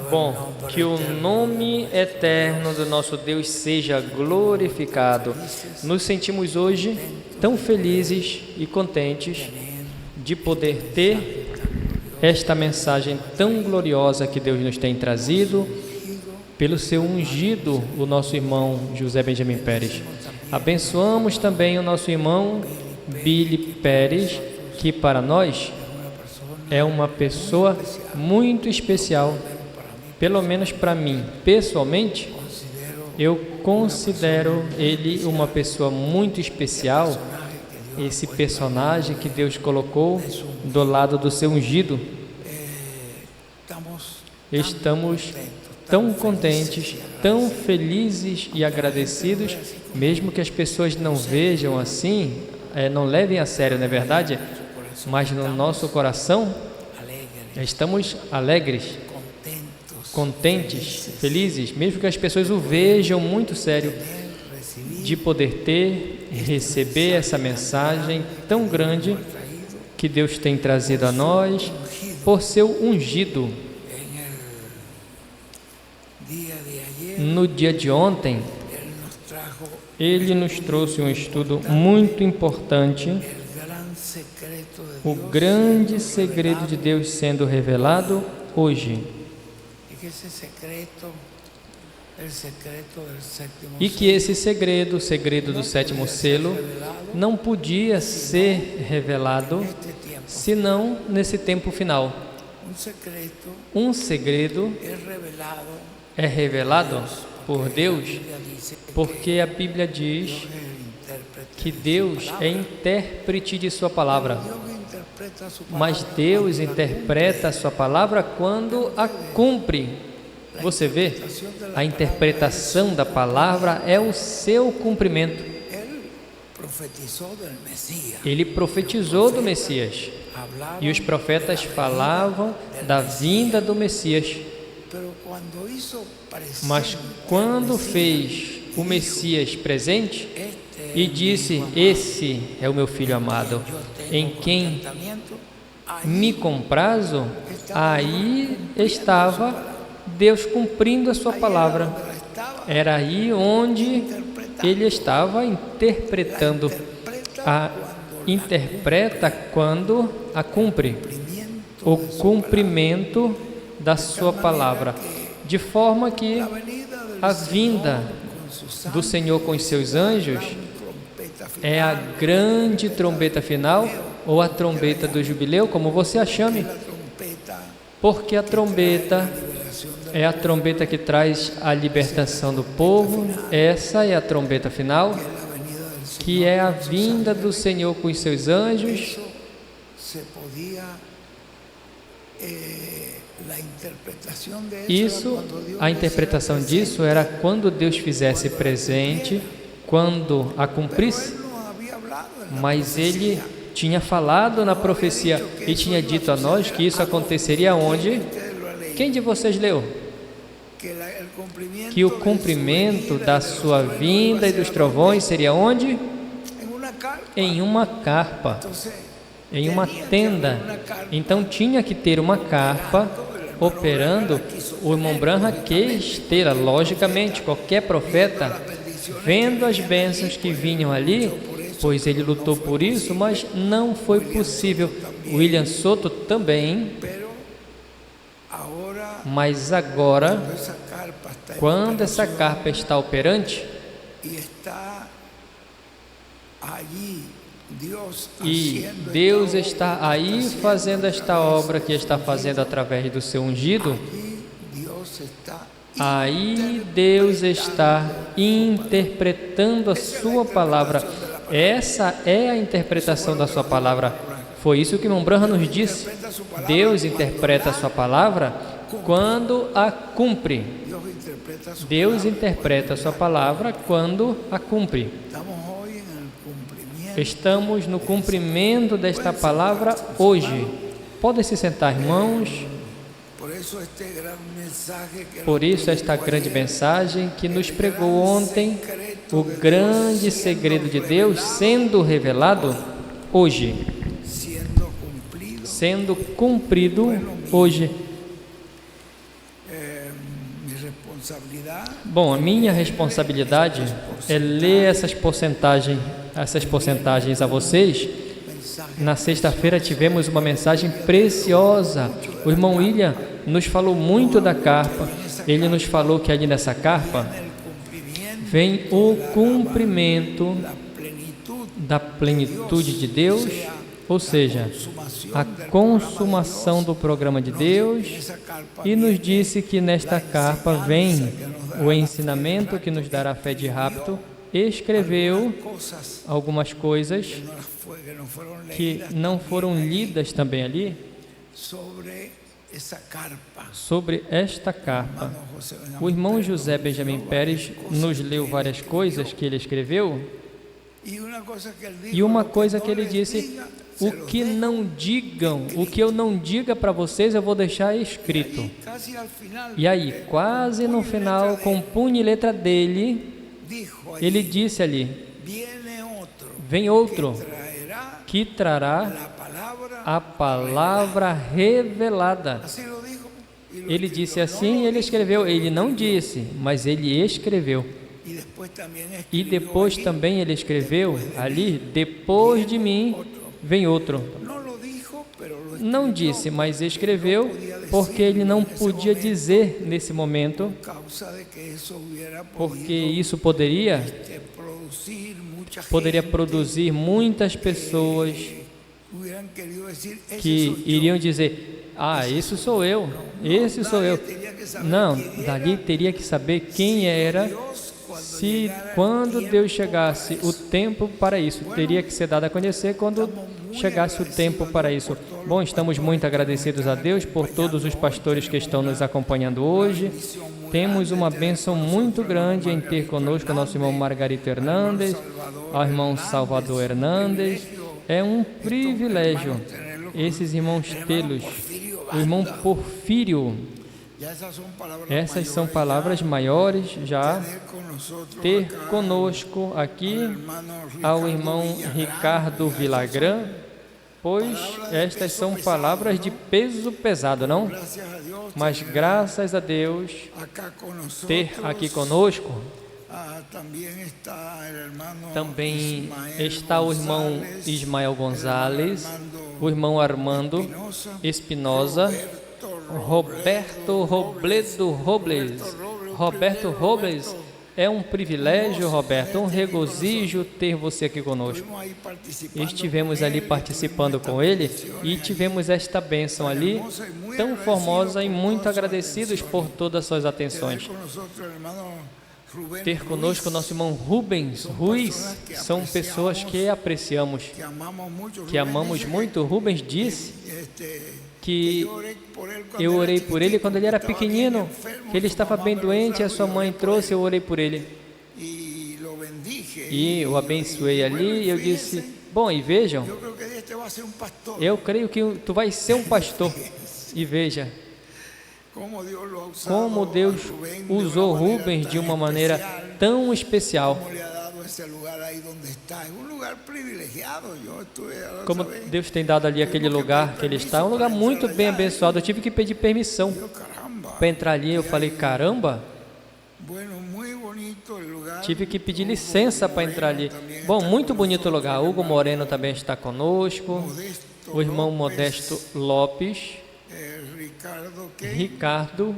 Bom, que o nome eterno do nosso Deus seja glorificado. Nos sentimos hoje tão felizes e contentes de poder ter esta mensagem tão gloriosa que Deus nos tem trazido pelo seu ungido, o nosso irmão José Benjamin Pérez. Abençoamos também o nosso irmão Billy Pérez, que para nós é uma pessoa muito especial. Pelo menos para mim, pessoalmente, eu considero ele uma pessoa muito especial, esse personagem que Deus colocou do lado do seu ungido. Estamos tão contentes, tão felizes e agradecidos, mesmo que as pessoas não vejam assim, não levem a sério, não é verdade? Mas no nosso coração estamos alegres, contentes, felizes, mesmo que as pessoas o vejam muito sério, de poder ter e receber essa mensagem tão grande que Deus tem trazido a nós por seu ungido. No dia de ontem, ele nos trouxe um estudo muito importante, o grande segredo de Deus sendo revelado hoje. E que esse segredo, o segredo do sétimo selo, não podia ser revelado senão nesse tempo final. Um segredo é revelado por Deus, porque a Bíblia diz que Deus é intérprete de sua palavra. Mas Deus interpreta a sua palavra quando a cumpre. Você vê, a interpretação da palavra é o seu cumprimento. Ele profetizou do Messias, e os profetas falavam da vinda do Messias. Mas quando fez o Messias presente e disse: esse é o meu filho amado, em quem me comprazo, aí estava Deus cumprindo a sua palavra. Era aí onde ele estava interpretando. Interpreta quando a cumpre, o cumprimento da sua palavra, de forma que a vinda do Senhor com os seus anjos é a grande trombeta final, ou a trombeta do jubileu, como você a chame, porque a trombeta é a trombeta que traz a libertação do povo. Essa é a trombeta final, que é a vinda do Senhor com os seus anjos. Isso, a interpretação disso era quando Deus fizesse presente, quando a cumprisse. Mas ele tinha falado na profecia e tinha dito a nós que isso aconteceria onde? Quem de vocês leu? Que o cumprimento da sua vinda e dos trovões seria onde? Em uma carpa, em uma tenda. Então tinha que ter uma carpa operando. O irmão Branham quis ter, logicamente, qualquer profeta, vendo as bênçãos que vinham ali, pois ele lutou por isso, mas não foi possível. William Soto também. Mas agora, quando essa carpa está operante, e Deus está aí fazendo esta obra que está fazendo através do seu ungido, aí Deus está interpretando a sua palavra. Essa é a interpretação da sua palavra. Foi isso que o irmão Branham nos disse. Deus interpreta a sua palavra quando a cumpre. Deus interpreta a sua palavra quando a cumpre. Estamos no cumprimento desta palavra hoje. Podem se sentar, irmãos. Por isso esta grande mensagem que nos pregou ontem, o grande segredo de Deus sendo revelado hoje, sendo cumprido hoje. Bom, a minha responsabilidade é ler essas porcentagens a vocês. Na sexta-feira tivemos uma mensagem preciosa. O irmão William nos falou muito da carpa. Ele nos falou que ali nessa carpa vem o cumprimento da plenitude de Deus, ou seja, a consumação do programa de Deus, e nos disse que nesta carpa vem o ensinamento que nos dará fé de rapto. Escreveu algumas coisas que não foram lidas também ali sobre esta carpa. O irmão José Benjamin Pérez nos leu várias coisas que ele escreveu, e uma coisa que ele disse: o que eu não diga para vocês, eu vou deixar escrito. E aí, quase no final, com punho e letra dele, ele disse ali: vem outro que trará a palavra revelada. Ele disse assim, ele escreveu. Ele não disse, mas ele escreveu. E depois também ele escreveu ali: depois de mim vem outro. Não disse, mas escreveu, porque ele não podia dizer nesse momento, porque isso poderia produzir muitas pessoas que iriam dizer: ah, esse sou eu. Não, dali teria que saber quem era. Se quando Deus chegasse o tempo para isso, teria que ser dado a conhecer quando chegasse o tempo para isso. Bom, estamos muito agradecidos a Deus por todos os pastores que estão nos acompanhando hoje. Temos uma bênção muito grande em ter conosco o nosso irmão Margarito Hernandes, o irmão Salvador Hernandes. É um privilégio esses irmãos tê-los. O irmão Porfírio. Essas são palavras maiores já. Ter conosco aqui ao irmão Ricardo Villagrán, pois estas são palavras de peso pesado, não? Mas graças a Deus ter aqui conosco. Também está o irmão Ismael Gonzalez, o irmão Armando Espinosa, Roberto Robles. É um privilégio, Roberto, um regozijo ter você aqui conosco. Estivemos ali participando com ele e tivemos esta bênção ali, tão formosa, e muito agradecidos por todas as suas atenções. Ter conosco o nosso irmão Rubens Ruiz, são pessoas que apreciamos, que amamos muito. Rubens disse que eu orei por ele quando ele era pequenino, que ele estava bem doente, a sua mãe trouxe, eu orei por ele. E eu abençoei ali, e eu disse: bom, e vejam, eu creio que tu vais ser um pastor. E veja como Deus usou Rubens de uma maneira tão especial. Como Deus tem dado ali aquele lugar que ele está, é um lugar muito bem abençoado. Eu tive que pedir permissão para entrar ali. Eu falei: caramba, tive que pedir licença para entrar ali. Bom, muito bonito o lugar. Hugo Moreno também está conosco, o irmão Modesto Lopes, Ricardo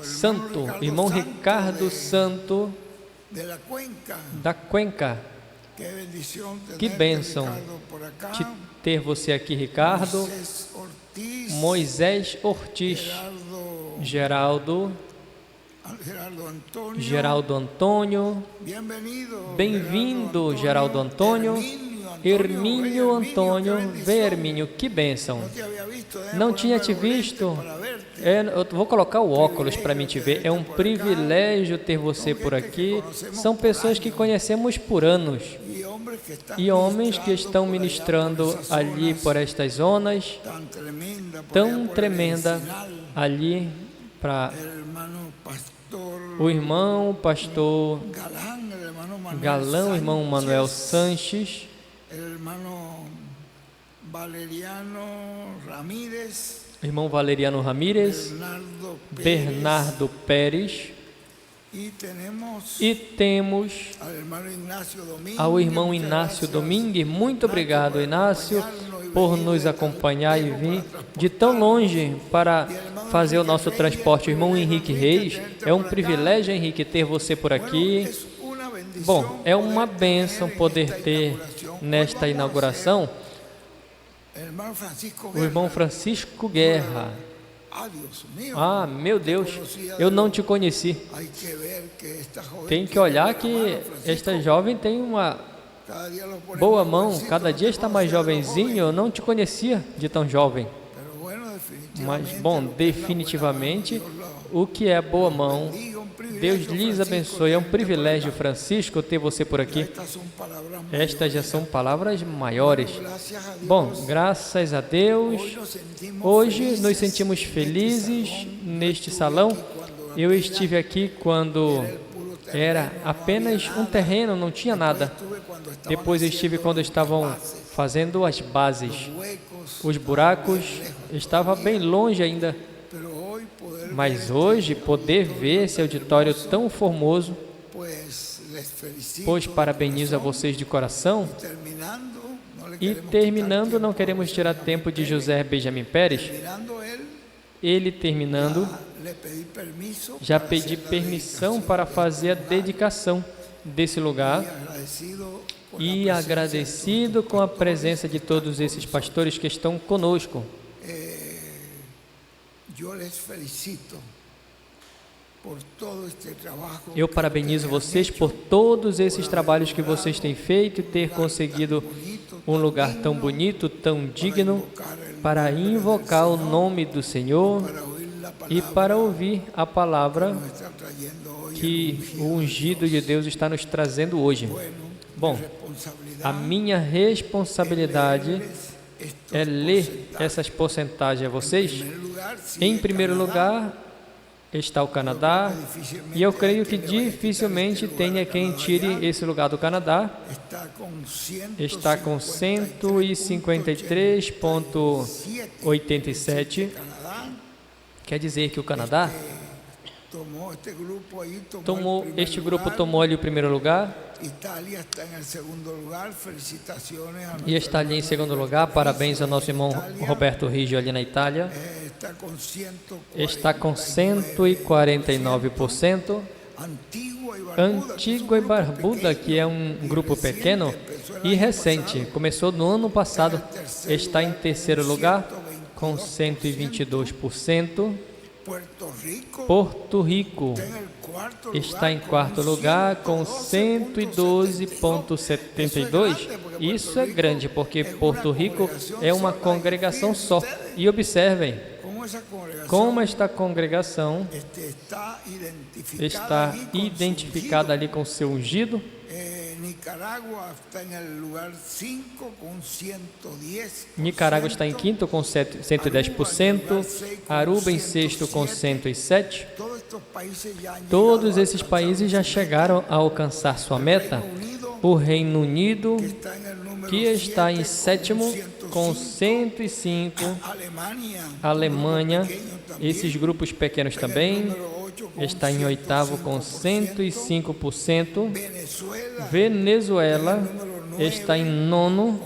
Santo, irmão Ricardo Santo da Cuenca. Que bênção de ter você aqui, Ricardo. Moisés Ortiz, Geraldo Antônio, bem-vindo, Geraldo Antônio. Hermínio Antônio, vem, Hermínio, que bênção. Não tinha te visto. Eu vou colocar o óculos para mim te ver. É um privilégio ter você por aqui. São pessoas que conhecemos por anos. E homens que estão ministrando ali por estas zonas tão tremenda ali para o irmão pastor Galão, o irmão Manuel Sanches, irmão Valeriano Ramírez, Bernardo Pérez, e temos ao irmão Inácio Domingues. Muito obrigado, Inácio, por nos acompanhar e vir de tão longe para fazer o nosso transporte. O irmão Henrique Reis, é um privilégio, Henrique, ter você por aqui. Bom, é uma bênção poder ter nesta inauguração o irmão Francisco Guerra. Ah, meu Deus, eu não te conheci. Tem que olhar que esta jovem tem uma boa mão, cada dia está mais jovenzinho. Eu não te conhecia de tão jovem. Mas, bom, definitivamente, o que é boa mão, Deus lhes abençoe. É um privilégio, Francisco, ter você por aqui. Estas já são palavras maiores. Bom, graças a Deus, hoje nos sentimos felizes neste salão. Eu estive aqui quando era apenas um terreno, não tinha nada. Depois eu estive quando estavam fazendo as bases. Os buracos estavam bem longe ainda. Mas hoje, poder ver esse auditório tão formoso, pois parabenizo a vocês de coração. E terminando, não queremos tirar tempo de José Benjamin Pérez. Ele terminando, já pedi permissão para fazer a dedicação desse lugar. E agradecido com a presença de todos esses pastores que estão conosco. Eu parabenizo vocês por todos esses trabalhos que vocês têm feito e ter conseguido um lugar tão bonito, tão digno, para invocar o nome do Senhor e para ouvir a palavra que o ungido de Deus está nos trazendo hoje. Bom, a minha responsabilidade é ler essas porcentagens a vocês. Em primeiro lugar está o Canadá, e eu creio que dificilmente tenha quem tire esse lugar do Canadá. Está com 153,87. Quer dizer que o Canadá este grupo tomou ali o primeiro lugar. E está ali em segundo lugar. Parabéns ao nosso irmão Roberto Riggio ali na Itália. Está com 149%. Antigua e Barbuda, que é um grupo pequeno e recente, começou no ano passado, está em terceiro lugar com 122%. Porto Rico está em quarto lugar com 112,72%. Isso é grande, porque Porto Rico é uma congregação só. E observem como esta congregação está identificada ali com o seu ungido. Nicarágua está em quinto com 110%, Aruba em sexto com 107%. Todos esses países já chegaram a alcançar sua meta. O Reino Unido, que está em sétimo com 105%, Alemanha, esses grupos pequenos também, está em oitavo com 105%. Venezuela está em nono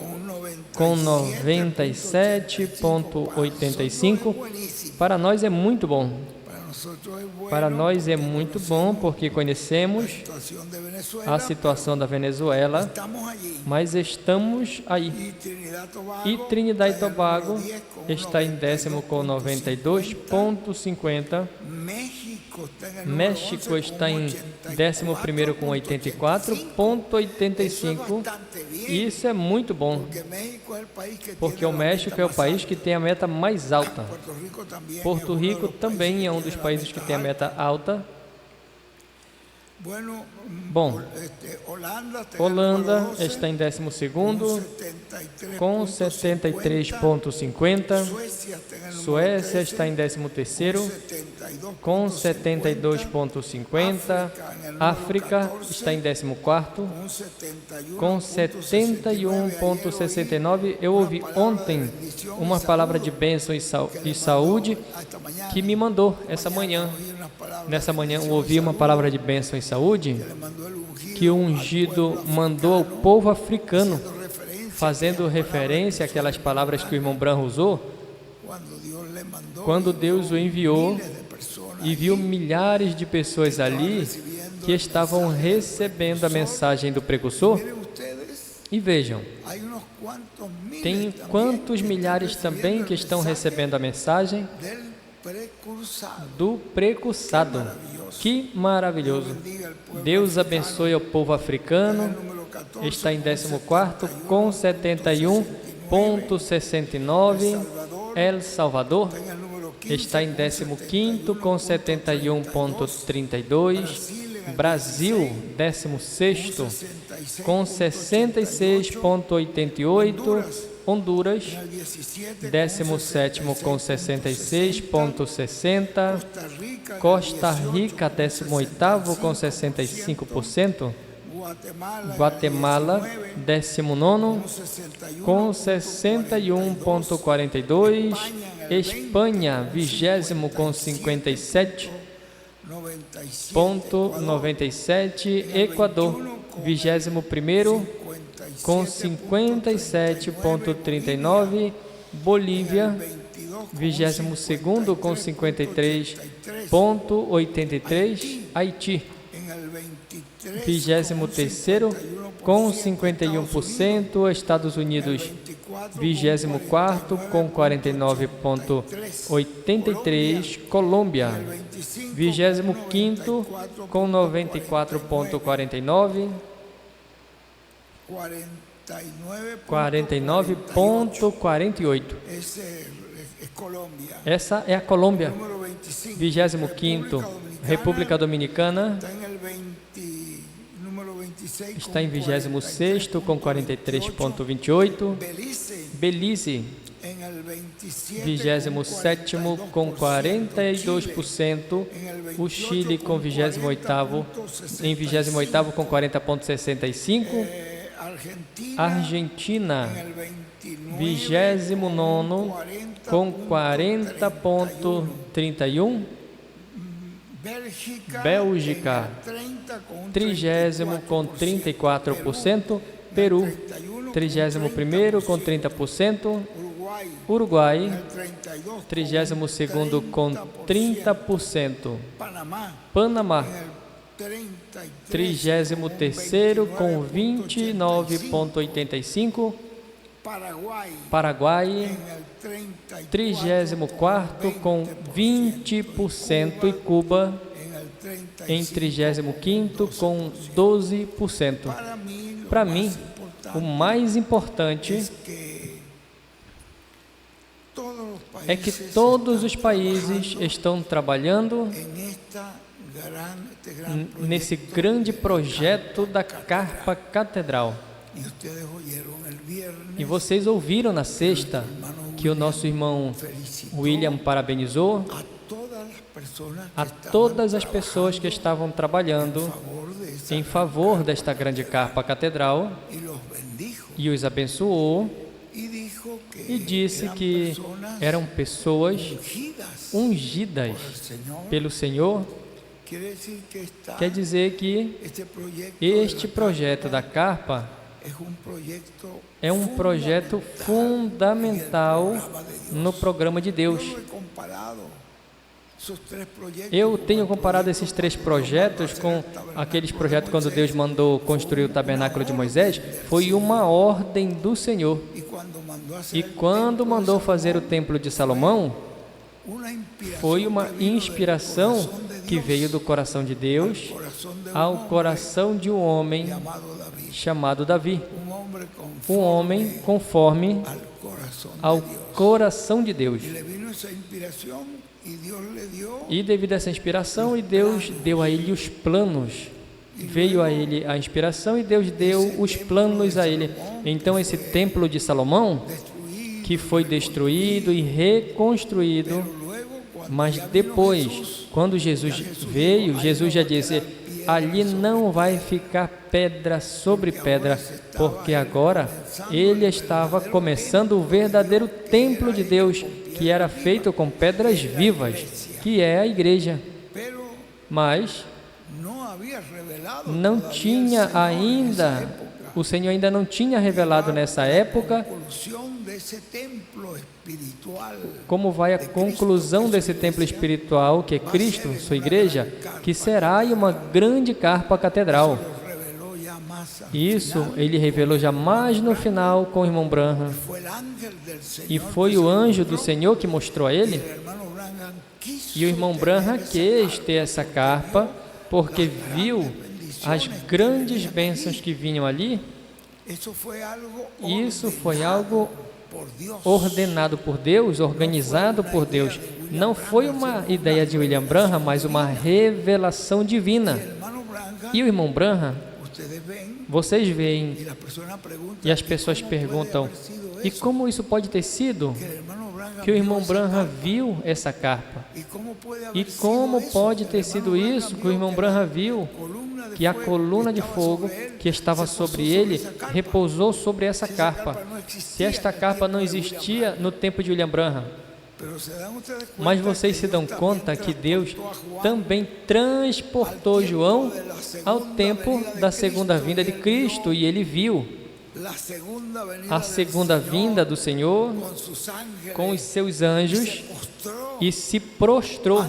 com 97,85%. Para nós é muito bom. Para nós é muito bom porque conhecemos a situação da Venezuela, mas estamos aí. E Trinidad e Tobago está em décimo com 92,50%. México está em 11º com 84,85%. Isso é muito bom, porque o México é o país que tem a meta mais alta. Porto Rico também é um dos países que tem a meta alta. Bom, Holanda está em 12º, com 73,50. Suécia está em 13º, com 72,50. África está em 14º, com 71,69. Eu ouvi ontem uma palavra de bênção e saúde que me mandou essa manhã. Nessa manhã eu ouvi uma palavra de bênção e saúde que o ungido mandou ao povo africano, fazendo referência àquelas palavras que o irmão Branham usou, quando Deus o enviou e viu milhares de pessoas ali que estavam recebendo a mensagem do precursor. E vejam, tem quantos milhares também que estão recebendo a mensagem do precursado. Que maravilhoso! Deus abençoe o povo africano. Está em 14º com 71,69. El Salvador está em 15º com 71,32. Brasil, 16º com 66,88. Honduras, 17º com 66,60. Costa Rica, 18º com 65%. Guatemala, 19º com 61,42. Espanha, 20º com 57,97. Equador, 21º com 57,39. Bolívia, 22º com 53,83. Haiti, 23º com 51%. Estados Unidos, 24º com 49,83%. Colômbia, 25º com 94,49%. 49,48%. Essa é a Colômbia. 25º, República Dominicana está em 26º com 43,28%. Belize, 27º com 42%. O Chile com 28º com 40,65%. Argentina, 29º com 40,31%. Bélgica, 30º com 34%. Peru, 31º com 30%. Uruguai, 32º com 30%. Panamá, 33º com 29,85%. Paraguai, 34º com 20%. E Cuba, em 35º com 12%. Para mim, o mais importante é que todos os países estão trabalhando nesse grande projeto da Carpa Catedral. E vocês ouviram na sexta que o nosso irmão William parabenizou a todas as pessoas que estavam trabalhando em favor desta grande Carpa Catedral e os abençoou e disse que eram pessoas ungidas pelo Senhor. Quer dizer que este projeto da Carpa é um projeto fundamental no programa de Deus. Eu tenho comparado esses 3 projetos com aqueles projetos quando Deus mandou construir o tabernáculo de Moisés. Foi uma ordem do Senhor. E quando mandou fazer o templo de Salomão, foi uma inspiração que veio do coração de Deus ao coração de um homem chamado Davi. Um homem conforme ao coração de Deus. E devido a essa inspiração, Deus deu a ele os planos veio a ele a inspiração e Deus deu os planos a ele. Então esse templo de Salomão, que foi destruído e reconstruído, mas depois, quando Jesus veio, Jesus já disse: ali não vai ficar pedra sobre pedra, porque agora ele estava começando o verdadeiro templo de Deus, que era feito com pedras vivas, que é a igreja. Mas não tinha ainda, o Senhor ainda não tinha revelado nessa época como vai a conclusão desse templo espiritual, que é Cristo, sua igreja, que será uma grande carpa catedral. Isso ele revelou já mais no final com o irmão Branham. E foi o anjo do Senhor que mostrou a ele. E o irmão Branham quis ter essa carpa, porque viu as grandes bênçãos que vinham ali. Isso foi algo ordenado por Deus, organizado por Deus. Não foi uma ideia de William Branham, mas uma revelação divina. E o irmão Branham, vocês veem, e as pessoas perguntam: e como isso pode ter sido que o irmão Branham viu essa carpa? E como pode ter sido isso que o irmão Branham viu que a coluna de fogo que estava sobre ele repousou sobre essa carpa? Se esta carpa não existia no tempo de William Branham. Mas vocês se dão conta que Deus também transportou João ao tempo da segunda vinda de Cristo, e ele viu a segunda vinda do Senhor com os seus anjos e se prostrou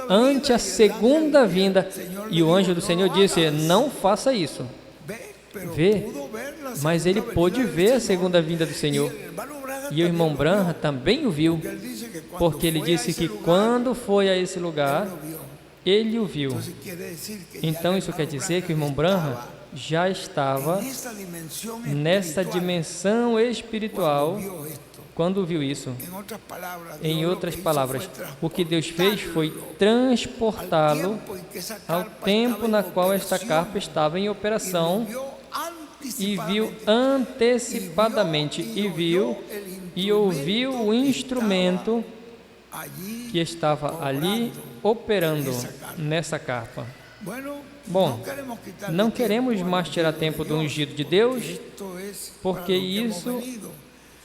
ante a segunda vinda. E o anjo do Senhor disse: não faça isso. Vê, mas ele pôde ver a segunda vinda do Senhor. E o irmão Branham também o viu, porque ele disse que quando foi a esse lugar, ele o viu. Então isso quer dizer que o irmão Branham já estava nessa dimensão espiritual quando viu isso. Em outras palavras, o que Deus fez foi transportá-lo ao tempo na qual esta carpa estava em operação, e viu antecipadamente, e ouviu o instrumento que estava ali operando nessa carpa. Bom, não queremos mais tirar tempo do ungido de Deus, porque isso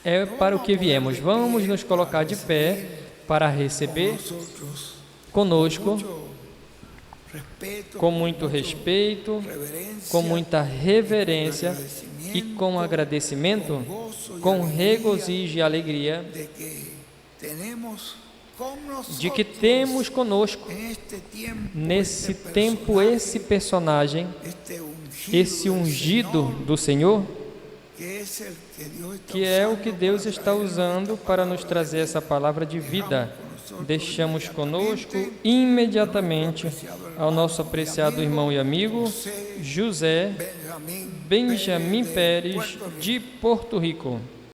é para o que viemos. Vamos nos colocar de pé para receber conosco, com muito respeito, com muita reverência e com agradecimento, com regozijo e alegria de que temos conosco nesse tempo esse personagem, esse ungido do Senhor, que é o que Deus está usando para nos trazer essa palavra de vida. Deixamos conosco imediatamente ao nosso apreciado irmão e amigo José Benjamin Pérez, de Porto Rico.